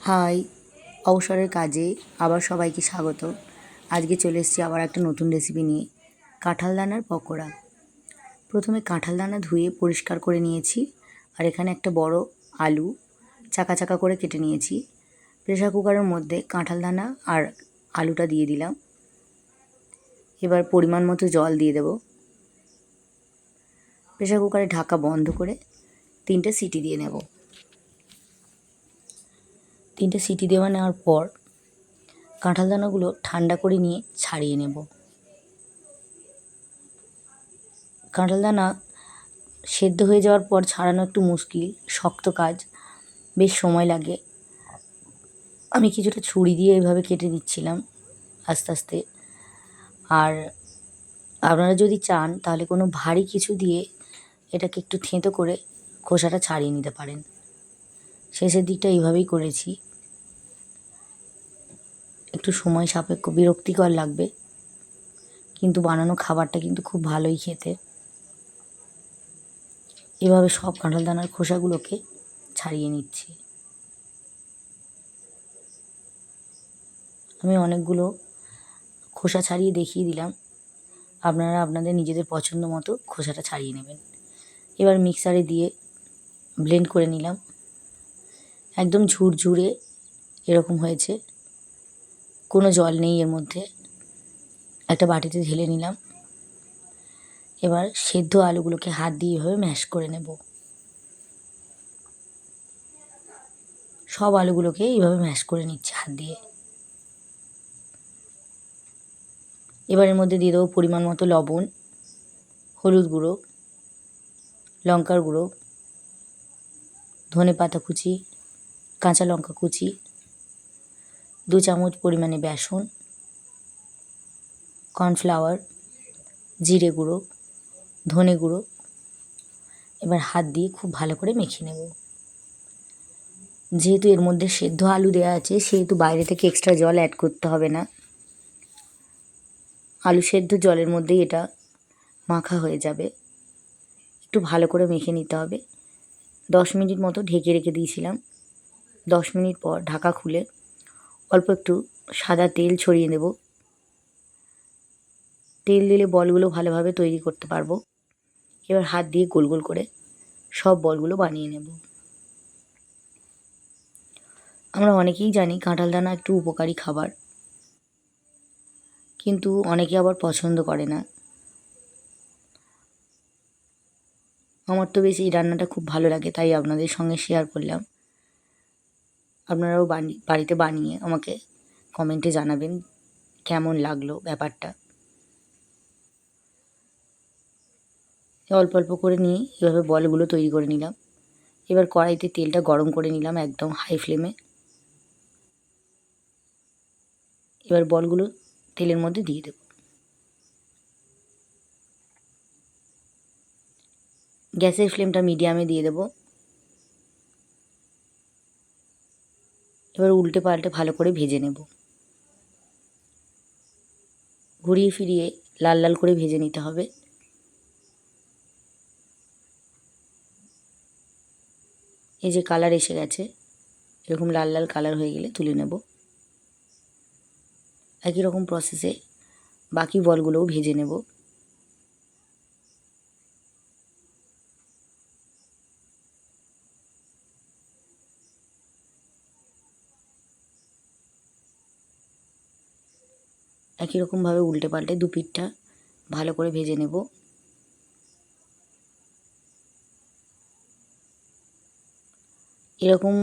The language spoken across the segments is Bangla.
হাই, অবসরের কাজে আবার সবাইকে স্বাগত। আজকে চলে এসেছি আবার একটা নতুন রেসিপি নিয়ে, কাঁঠাল দানার পকোড়া। প্রথমে কাঁঠাল দানা ধুয়ে পরিষ্কার করে নিয়েছি, আর এখানে একটা বড় আলু চাকা চাকা করে কেটে নিয়েছি। প্রেসার কুকারের মধ্যে কাঁঠাল দানা আর আলুটা দিয়ে দিলাম। এবার পরিমাণ মতো জল দিয়ে দেব। প্রেসার কুকারে ঢাকা বন্ধ করে 3টে সিটি দিয়ে নেব। 3টে সিটি নেওয়ার পর কাঁঠাল দানাগুলো ঠান্ডা করে নিয়ে ছাড়িয়ে নেব। কাঁঠাল দানা সেদ্ধ হয়ে যাওয়ার পর ছাড়ানো একটু মুশকিল, শক্ত কাজ, বেশ সময় লাগে। আমি কিছুটা ছুরি দিয়ে এভাবে কেটে দিচ্ছিলাম আস্তে আস্তে। আর আপনারা যদি চান তাহলে কোনো ভারী কিছু দিয়ে এটাকে একটু থেঁতো করে খোসাটা ছাড়িয়ে নিতে পারেন। শেষের দিকটা এইভাবেই করেছি। একটু সময় সাপেক্ষ, বিরক্তিকর লাগবে, কিন্তু বানানো খাবারটা কিন্তু খুব ভালোই খেতে। এভাবে সব কাঁঠাল দানার খোসাগুলোকে ছাড়িয়ে নিচ্ছি। আমি অনেকগুলো খোসা ছাড়িয়ে দেখিয়ে দিলাম, আপনারা আপনাদের নিজেদের পছন্দ মতো খোসাটা ছাড়িয়ে নেবেন। এবার মিক্সারে দিয়ে ব্লেন্ড করে নিলাম। একদম ঝুরঝুরে এরকম হয়েছে, কোনো জল নেই এর মধ্যে। একটা বাটিতে ঢেলে নিলাম। এবার সেদ্ধ আলুগুলোকে হাত দিয়ে এভাবে ম্যাশ করে নেব। সব আলুগুলোকে এইভাবে ম্যাশ করে নিচ্ছি হাত দিয়ে। এবার এর মধ্যে দিয়ে দেবো পরিমাণ মতো লবণ, হলুদ গুঁড়ো, লঙ্কার গুঁড়ো, ধনে পাতা কুচি, কাঁচা লঙ্কা কুচি, 2 চামচ পরিমাণে বেসন, কর্নফ্লাওয়ার, জিরে গুঁড়ো, ধনে গুঁড়ো। এবার হাত দিয়ে খুব ভালো করে মেখে নেব। যেহেতু এর মধ্যে সেদ্ধ আলু দেওয়া আছে, সেহেতু বাইরে থেকে এক্সট্রা জল অ্যাড করতে হবে না। আলু সেদ্ধ জলের মধ্যেই এটা মাখা হয়ে যাবে। একটু ভালো করে মেখে নিতে হবে। 10 মিনিট মতো ঢেকে রেখে দিয়েছিলাম। 10 মিনিট পর ঢাকা খুলে অল্প একটু সাদা তেল ছড়িয়ে দেব। তেল দিলে বলগুলো ভালোভাবে তৈরি করতে পারবো। এবার হাত দিয়ে গোল গোল করে সব বলগুলো বানিয়ে নেব। আমরা অনেকেই জানি কাঁঠাল দানা একটু উপকারী খাবার, কিন্তু অনেকে আবার পছন্দ করে না। আমার তো বেশ এই রান্নাটা খুব ভালো লাগে, তাই আপনাদের সঙ্গে শেয়ার করলাম। আপনারাও বাড়িতে বানিয়ে আমাকে কমেন্টে জানাবেন কেমন লাগলো ব্যাপারটা। অল্প অল্প করে নিয়ে এভাবে বলগুলো তৈরি করে নিলাম। এবার কড়াইতে তেলটা গরম করে নিলাম একদম হাই ফ্লেমে। এবার বলগুলো তেলের মধ্যে দিয়ে দেব। গ্যাসের ফ্লেমটা মিডিয়ামে দিয়ে দেব। এবার উল্টে পাল্টে ভালো করে ভেজে নেব। ঘুরিয়ে ফিরিয়ে লাল লাল করে ভেজে নিতে হবে। এই যে কালার এসে গেছে, এরকম লাল লাল কালার হয়ে গেলে তুলে নেব। একই রকম প্রসেসে বাকি বলগুলোও ভেজে নেব। একই রকমভাবে উল্টে পাল্টে দু পিঠটা ভালো করে ভেজে নেব। এরকম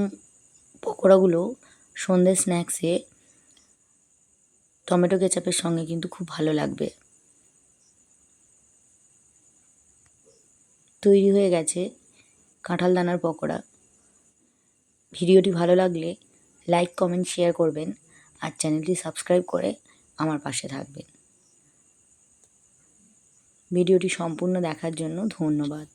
পকোড়াগুলো সন্ধ্যে স্ন্যাক্সে টমেটো কেচাপের সঙ্গে কিন্তু খুব ভালো লাগবে। তৈরি হয়ে গেছে কাঁঠাল দানার পকোড়া। ভিডিওটি ভালো লাগলে লাইক, কমেন্ট, শেয়ার করবেন, আর চ্যানেলটি সাবস্ক্রাইব করে আমার পাশে থাকবেন। ভিডিওটি সম্পূর্ণ দেখার জন্য ধন্যবাদ।